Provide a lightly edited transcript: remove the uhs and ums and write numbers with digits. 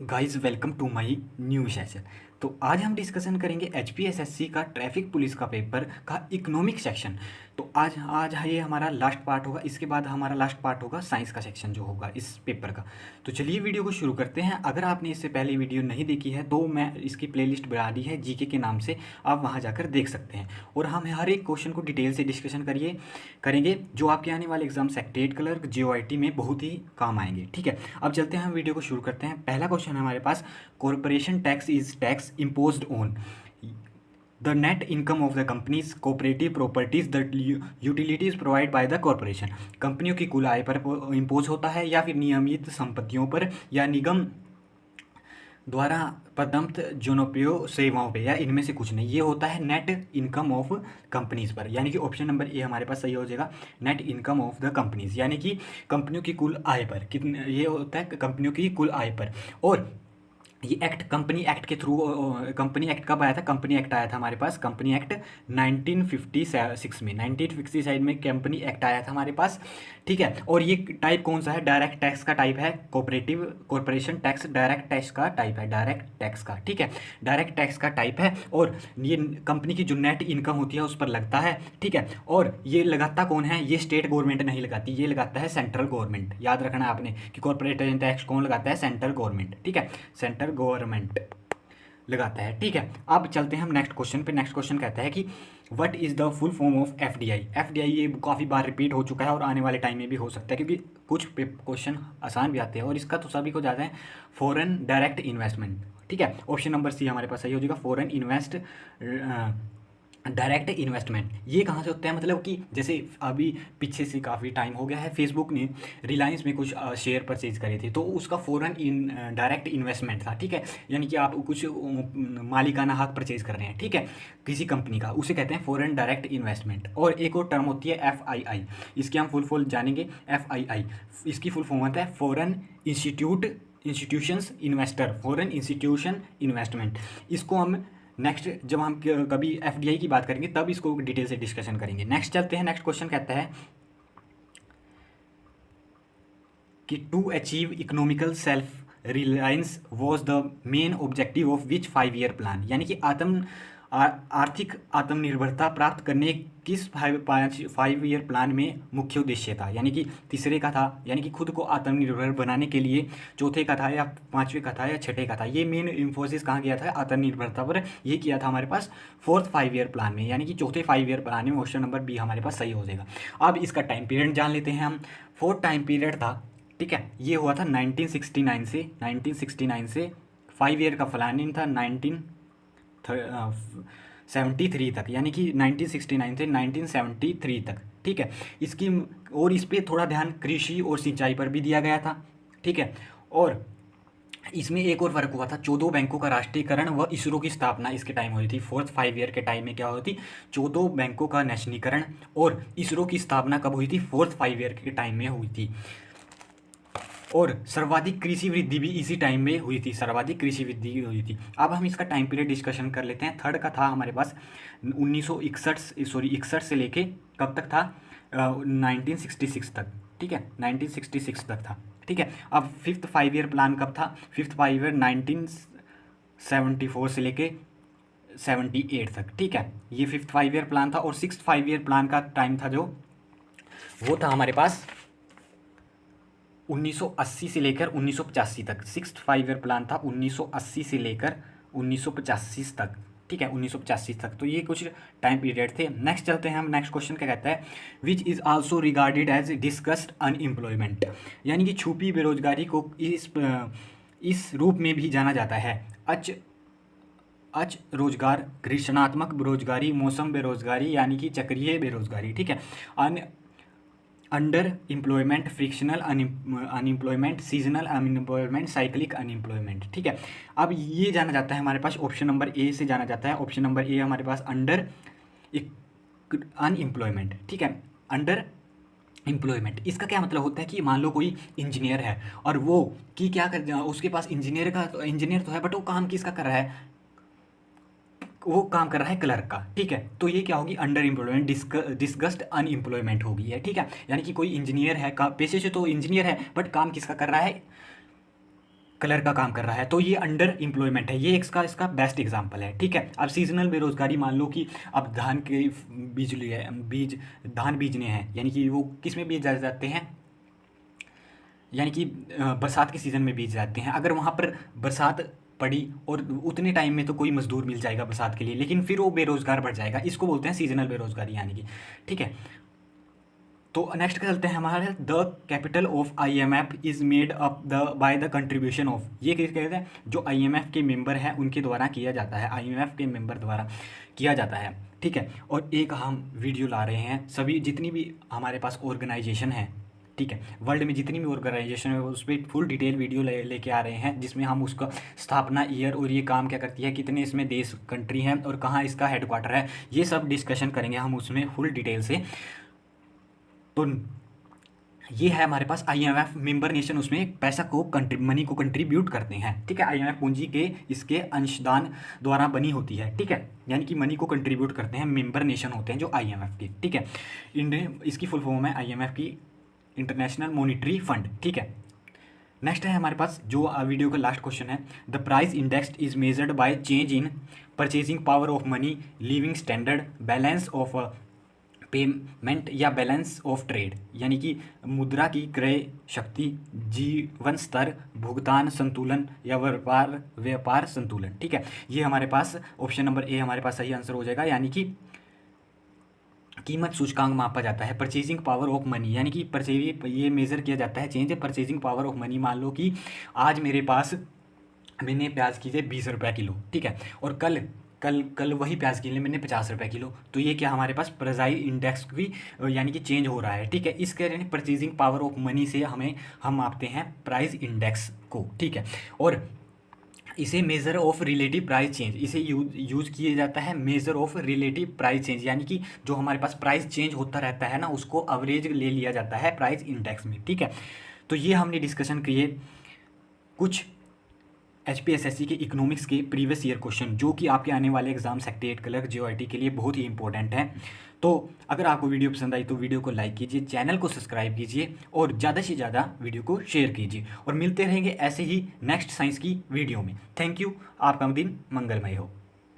Guys welcome to my new session. तो आज हम डिस्कशन करेंगे एचपीएसएससी का ट्रैफिक पुलिस का पेपर का इकोनॉमिक सेक्शन। तो आज आज ये हमारा लास्ट पार्ट होगा, इसके बाद हमारा लास्ट पार्ट होगा साइंस का सेक्शन जो होगा इस पेपर का। तो चलिए वीडियो को शुरू करते हैं। अगर आपने इससे पहले वीडियो नहीं देखी है तो मैं इसकी प्लेलिस्ट बना दी है जीके के नाम से, आप वहाँ जाकर देख सकते हैं। और हम हर एक क्वेश्चन को डिटेल से डिस्कशन करेंगे जो आपके आने वाले एग्जाम सेक्रेटरीट क्लर्क जेओआईटी में बहुत ही काम आएंगे। ठीक है, अब चलते हैं, हम वीडियो को शुरू करते हैं। पहला क्वेश्चन है हमारे पास, corporation tax is tax imposed on the net income of the company's cooperative properties that utilities provided by the corporation। कंपनियों की कुल आय पर इम्पोज होता है या फिर नियमित संपत्तियों पर या निगम द्वारा प्रदत्त जनोपयोग सेवाओं पे, या इनमें से कुछ नहीं। ये होता है नेट इनकम ऑफ कंपनीज पर, यानी कि ऑप्शन नंबर ए हमारे पास सही हो जाएगा, net income of the companies, यानी कि कंपनियों की कुल आय पर। कितने ये होता है कंपनियों की कुल आय पर। और ये एक्ट कंपनी एक्ट के थ्रू, कंपनी एक्ट कब आया था? कंपनी एक्ट आया था हमारे पास, कंपनी एक्ट 1956 में, 1956 में कंपनी एक्ट आया था हमारे पास। ठीक है, और ये टाइप कौन सा है? डायरेक्ट टैक्स का टाइप है, cooperative corporation tax direct tax का टाइप है, डायरेक्ट टैक्स का। ठीक है, डायरेक्ट टैक्स का टाइप है। और ये कंपनी की जो नेट इनकम होती है उस पर लगता है। ठीक है, और ये लगाता कौन है? ये स्टेट गवर्नमेंट नहीं लगाती, ये लगाता है सेंट्रल गवर्नमेंट। याद रखना आपने कि कॉर्पोरेट टैक्स कौन लगाता है? Central government. ठीक है, सेंट्रल गवर्नमेंट लगाता है। ठीक है, अब चलते हैं हम नेक्स्ट क्वेश्चन पे। नेक्स्ट क्वेश्चन कहता है कि what is the full form of FDI. FDI ये काफ़ी बार रिपीट हो चुका है और आने वाले टाइम में भी हो सकता है, क्योंकि कुछ क्वेश्चन आसान भी आते हैं। और इसका तो सभी को जाते हैं, फॉरेन डायरेक्ट इन्वेस्टमेंट। ठीक है, ऑप्शन नंबर सी हमारे पास सही हो जाएगा, फॉरेन डायरेक्ट इन्वेस्टमेंट। ये कहाँ से होता है? मतलब कि जैसे अभी पीछे से काफ़ी टाइम हो गया है, फेसबुक ने रिलायंस में कुछ शेयर परचेज करे थे, तो उसका फॉरेन डायरेक्ट इन्वेस्टमेंट था। ठीक है, यानी कि आप कुछ मालिकाना हक परचेज कर रहे हैं, ठीक है, किसी कंपनी का, उसे कहते हैं फॉरेन डायरेक्ट इन्वेस्टमेंट। और एक और टर्म होती है एफआईआई, इसकी हम फुल फॉर्म जानेंगे। एफआईआई इसकी फुल फॉर्म होता है foreign institutions investor, foreign institution investment. इसको हम नेक्स्ट जब हम कभी एफडीआई की बात करेंगे तब इसको डिटेल से डिस्कशन करेंगे। नेक्स्ट चलते हैं, नेक्स्ट क्वेश्चन कहता है कि to achieve economical self reliance was the main objective of which 5 year plan. यानी कि आर्थिक आत्मनिर्भरता प्राप्त करने किस 5 ईयर प्लान में मुख्य उद्देश्य था? यानी कि तीसरे का था, यानी कि खुद को आत्मनिर्भर बनाने के लिए। चौथे का था या पांचवें का था या छठे का था? ये मेन इन्फोसिस कहाँ गया था? आत्मनिर्भरता पर। ये किया था हमारे पास फोर्थ 5 ईयर प्लान में, यानी कि चौथे 5 ईयर प्लान में। ऑप्शन नंबर बी हमारे पास सही हो जाएगा। अब इसका टाइम पीरियड जान लेते हैं हम। फोर्थ टाइम पीरियड था, ठीक है, ये हुआ था 1969 से 5 ईयर का प्लानिंग था 1973 तक, यानी कि 1969 से 1973 तक। ठीक है, इसकी और इस पर थोड़ा ध्यान कृषि और सिंचाई पर भी दिया गया था। ठीक है, और इसमें एक और फर्क हुआ था, 14 बैंकों का राष्ट्रीयकरण व इसरो की स्थापना इसके टाइम हुई थी। फोर्थ 5 ईयर के टाइम में क्या हुई थी? 14 बैंकों का नेशनीकरण और इसरो की स्थापना कब हुई थी? फोर्थ 5 ईयर के टाइम में हुई थी। और सर्वाधिक कृषि वृद्धि भी इसी टाइम में हुई थी, सर्वाधिक कृषि वृद्धि हुई थी। अब हम इसका टाइम पीरियड डिस्कशन कर लेते हैं। थर्ड का था हमारे पास 1961 से लेके कब तक था? 1966 तक। ठीक है, 1966 तक था। ठीक है, अब फिफ्थ 5 ईयर प्लान कब था? फिफ्थ 5 ईयर 1974 से लेके 78 तक। ठीक है, ये फिफ्थ 5 ईयर प्लान था। और सिक्स 5 ईयर प्लान का टाइम था जो वो था हमारे पास 1980 से लेकर 1985 तक। सिक्स 5 ईयर प्लान था 1980 से लेकर 1985 तक। ठीक है, 1985 तक। तो ये कुछ टाइम पीरियड थे। नेक्स्ट चलते हैं हम, नेक्स्ट क्वेश्चन क्या कहता है? Which is also regarded as disguised unemployment. यानी कि छुपी बेरोजगारी को इस रूप में भी जाना जाता है, अच रोजगार, घर्षणात्मक बेरोजगारी, मौसम बेरोजगारी, यानी कि चक्रीय बेरोजगारी। ठीक है, under employment, frictional unemployment, seasonal unemployment, cyclic unemployment. ठीक है, अब ये जाना जाता है हमारे पास ऑप्शन नंबर ए से जाना जाता है। ऑप्शन नंबर ए हमारे पास अंडर अनएम्प्लॉयमेंट। ठीक है, अंडर एम्प्लॉयमेंट, इसका क्या मतलब होता है कि मान लो कोई इंजीनियर है और वो कि क्या कर, उसके पास इंजीनियर तो है, बट वो काम किसका कर रहा है? वो काम कर रहा है क्लर्क का। ठीक है, तो ये क्या होगी? अंडर एम्प्लॉयमेंट, डिस्गस्ट अनएम्प्लॉयमेंट होगी है। ठीक है, यानी कि कोई इंजीनियर है, पेशे से तो इंजीनियर है, बट काम किसका कर रहा है? कलर का काम कर रहा है, तो ये अंडर एम्प्लॉयमेंट है। ये इसका बेस्ट एग्जांपल है, ठीक है। अब सीजनल बेरोजगारी, मान लो कि अब धान के बीज लिए धान बीजने हैं, यानी कि वो किस में बीज जाते हैं, यानी कि बरसात के सीज़न में बीज जाते हैं। अगर वहाँ पर बरसात पड़ी और उतने टाइम में तो कोई मजदूर मिल जाएगा बरसात के लिए, लेकिन फिर वो बेरोजगार बढ़ जाएगा, इसको बोलते हैं सीजनल बेरोजगारी, यानी कि, ठीक है। तो नेक्स्ट चलते हैं हमारे, the capital of IMF is made up by the contribution of, ये किस कहते हैं, जो आईएमएफ के मेंबर हैं उनके द्वारा किया जाता है, आईएमएफ के मेंबर द्वारा किया जाता है, ठीक है। और एक हम वीडियो ला रहे हैं, सभी जितनी भी हमारे पास ऑर्गेनाइजेशन है, ठीक है, वर्ल्ड में जितनी भी ऑर्गेनाइजेशन है उस पर फुल डिटेल वीडियो लेके आ रहे हैं, जिसमें हम उसका स्थापना ईयर और ये काम क्या करती है, कितने इसमें देश कंट्री हैं और कहाँ इसका हेडक्वार्टर है, ये सब डिस्कशन करेंगे हम उसमें फुल डिटेल से। तो ये है हमारे पास आईएमएफ मेंबर नेशन, उसमें पैसा को मनी को कंट्रीब्यूट करते हैं, ठीक है। आईएमएफ पूंजी के इसके अंशदान द्वारा बनी होती है, ठीक है, यानी कि मनी को कंट्रीब्यूट करते हैं मेंबर नेशन होते हैं जो आईएमएफ के, ठीक है। इसकी फुल फॉर्म है आईएमएफ की इंटरनेशनल मॉनिटरी फंड, ठीक है। नेक्स्ट है हमारे पास जो वीडियो का लास्ट क्वेश्चन है, the price index is measured by change in purchasing power of money, living standard, balance of payment या बैलेंस ऑफ ट्रेड, यानी कि मुद्रा की क्रय शक्ति, जीवन स्तर, भुगतान संतुलन या व्यापार संतुलन, ठीक है। ये हमारे पास ऑप्शन नंबर ए हमारे पास सही आंसर हो जाएगा, यानी कि कीमत सूचकांक मापा जाता है, परचेजिंग पावर ऑफ मनी, यानी कि ये मेज़र किया जाता है change purchasing power of money. मान लो कि आज मेरे पास मैंने प्याज की थे 20 रुपये किलो, ठीक है, और कल वही प्याज के लिए मैंने 50 रुपये किलो, तो ये क्या हमारे पास प्राइस इंडेक्स भी यानी कि चेंज हो रहा है, ठीक है। इसके यानी परचेजिंग पावर ऑफ मनी से हम मापते हैं प्राइस इंडेक्स को, ठीक है। और इसे measure of relative price change, इसे यूज किया जाता है measure of relative price change, यानी कि जो हमारे पास प्राइस चेंज होता रहता है ना, उसको एवरेज ले लिया जाता है प्राइस इंडेक्स में, ठीक है। तो ये हमने डिस्कशन किए कुछ HPSSC के इकोनॉमिक्स के प्रीवियस ईयर क्वेश्चन, जो कि आपके आने वाले एग्जाम सेक्रेटरीट क्लर्क JOIT के लिए बहुत ही इंपॉर्टेंट है। तो अगर आपको वीडियो पसंद आई तो वीडियो को लाइक कीजिए, चैनल को सब्सक्राइब कीजिए और ज़्यादा से ज़्यादा वीडियो को शेयर कीजिए, और मिलते रहेंगे ऐसे ही नेक्स्ट साइंस की वीडियो में। थैंक यू, आपका दिन मंगलमय हो।